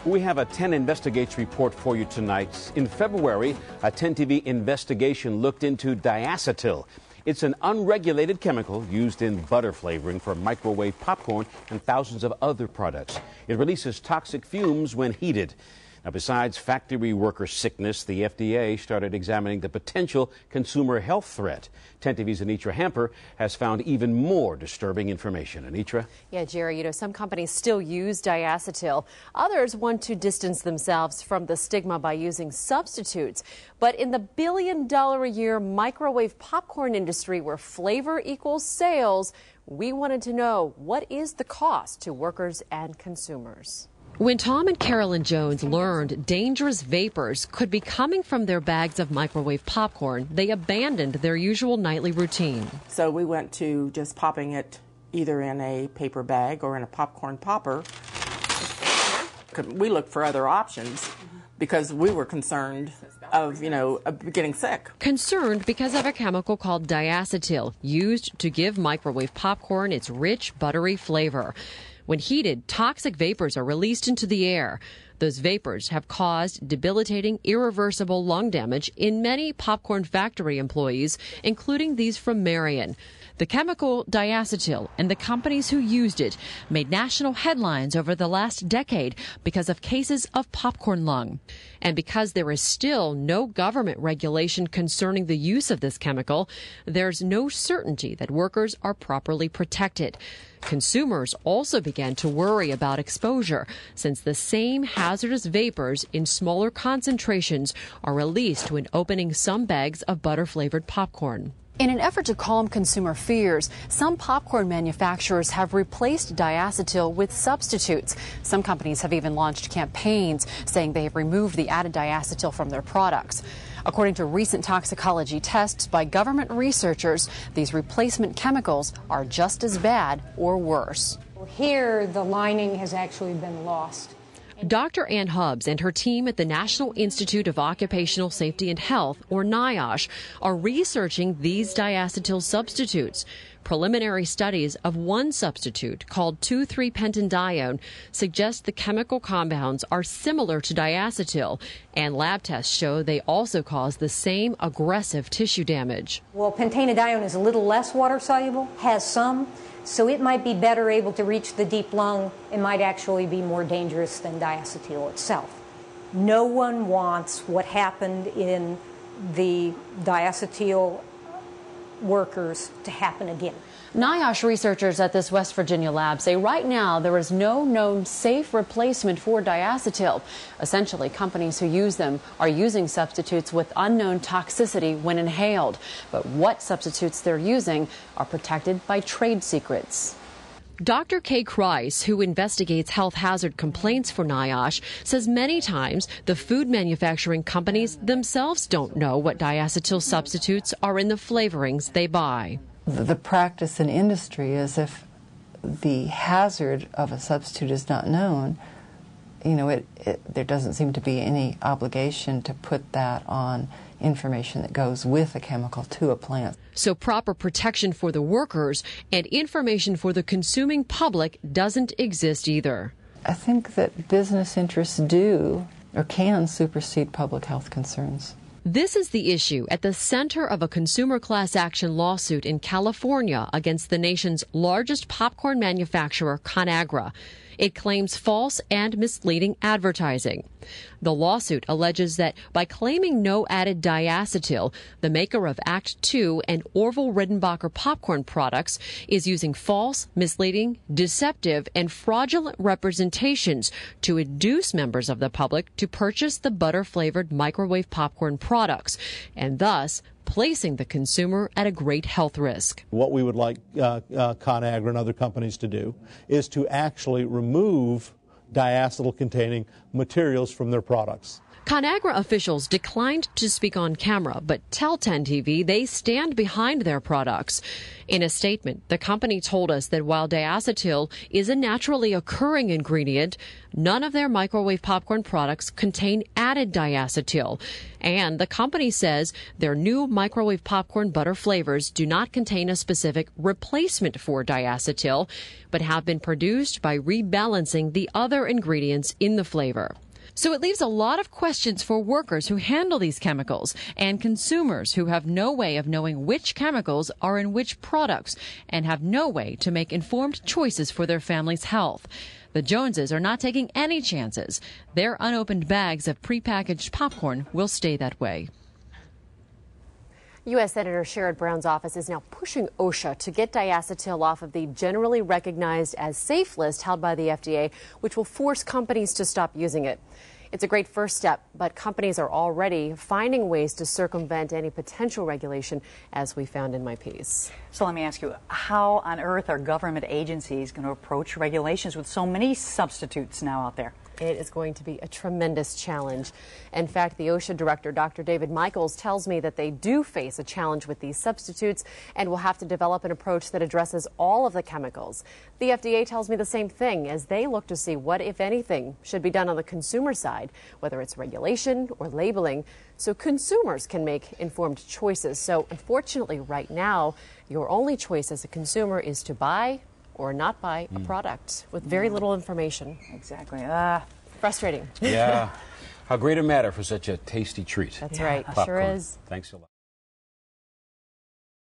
We have a 10 Investigates report for you tonight. In February, a 10 TV investigation looked into diacetyl. It's an unregulated chemical used in butter flavoring for microwave popcorn and thousands of other products. It releases toxic fumes when heated. Now, besides factory worker sickness, the FDA started examining the potential consumer health threat. 10 TV's Anitra Hamper has found even more disturbing information. Anitra? Yeah, Jerry, some companies still use diacetyl. Others want to distance themselves from the stigma by using substitutes. But in the billion-dollar-a-year microwave popcorn industry where flavor equals sales, we wanted to know, what is the cost to workers and consumers? When Tom and Carolyn Jones learned dangerous vapors could be coming from their bags of microwave popcorn, they abandoned their usual nightly routine. So we went to just popping it either in a paper bag or in a popcorn popper. We looked for other options because we were concerned of getting sick. Concerned because of a chemical called diacetyl, used to give microwave popcorn its rich, buttery flavor. When heated, toxic vapors are released into the air. Those vapors have caused debilitating, irreversible lung damage in many popcorn factory employees, including these from Marion. The chemical diacetyl and the companies who used it made national headlines over the last decade because of cases of popcorn lung. And because there is still no government regulation concerning the use of this chemical, there's no certainty that workers are properly protected. Consumers also began to worry about exposure since the same hazardous vapors in smaller concentrations are released when opening some bags of butter-flavored popcorn. In an effort to calm consumer fears, some popcorn manufacturers have replaced diacetyl with substitutes. Some companies have even launched campaigns saying they have removed the added diacetyl from their products. According to recent toxicology tests by government researchers, these replacement chemicals are just as bad or worse. Here, the lining has actually been lost. Dr. Ann Hubbs and her team at the National Institute of Occupational Safety and Health, or NIOSH, are researching these diacetyl substitutes. Preliminary studies of one substitute called 2,3-pentanedione suggest the chemical compounds are similar to diacetyl, and lab tests show they also cause the same aggressive tissue damage. Well, pentanedione is a little less water soluble, has some, so it might be better able to reach the deep lung. It might actually be more dangerous than diacetyl itself. No one wants what happened in the diacetyl workers to happen again. NIOSH researchers at this West Virginia lab say right now there is no known safe replacement for diacetyl. Essentially, companies who use them are using substitutes with unknown toxicity when inhaled. But what substitutes they're using are protected by trade secrets. Dr. Kay Kreis, who investigates health hazard complaints for NIOSH, says many times the food manufacturing companies themselves don't know what diacetyl substitutes are in the flavorings they buy. The practice in industry is if the hazard of a substitute is not known, there doesn't seem to be any obligation to put that on information that goes with a chemical to a plant. So proper protection for the workers and information for the consuming public doesn't exist either. I think that business interests do or can supersede public health concerns. This is the issue at the center of a consumer class action lawsuit in California against the nation's largest popcorn manufacturer, ConAgra. It claims false and misleading advertising. The lawsuit alleges that by claiming no added diacetyl, the maker of Act II and Orville Redenbacher popcorn products is using false, misleading, deceptive, and fraudulent representations to induce members of the public to purchase the butter-flavored microwave popcorn products, and thus placing the consumer at a great health risk. What we would like ConAgra and other companies to do is to actually remove diacetyl-containing materials from their products. ConAgra officials declined to speak on camera, but tell 10 TV they stand behind their products. In a statement, the company told us that while diacetyl is a naturally occurring ingredient, none of their microwave popcorn products contain added diacetyl. And the company says their new microwave popcorn butter flavors do not contain a specific replacement for diacetyl, but have been produced by rebalancing the other ingredients in the flavor. So it leaves a lot of questions for workers who handle these chemicals and consumers who have no way of knowing which chemicals are in which products and have no way to make informed choices for their family's health. The Joneses are not taking any chances. Their unopened bags of prepackaged popcorn will stay that way. U.S. Senator Sherrod Brown's office is now pushing OSHA to get diacetyl off of the generally recognized as safe list held by the FDA, which will force companies to stop using it. It's a great first step, but companies are already finding ways to circumvent any potential regulation, as we found in my piece. So let me ask you, how on earth are government agencies going to approach regulations with so many substitutes now out there? It is going to be a tremendous challenge. In fact, the OSHA director, Dr. David Michaels, tells me that they do face a challenge with these substitutes and will have to develop an approach that addresses all of the chemicals. The FDA tells me the same thing as they look to see what, if anything, should be done on the consumer side, whether it's regulation or labeling, so consumers can make informed choices. So unfortunately, right now, your only choice as a consumer is to buy or not buy a product with very little information. Exactly. Frustrating. Yeah. How great a matter for such a tasty treat. That's right. Popcorn. Sure is. Thanks a lot.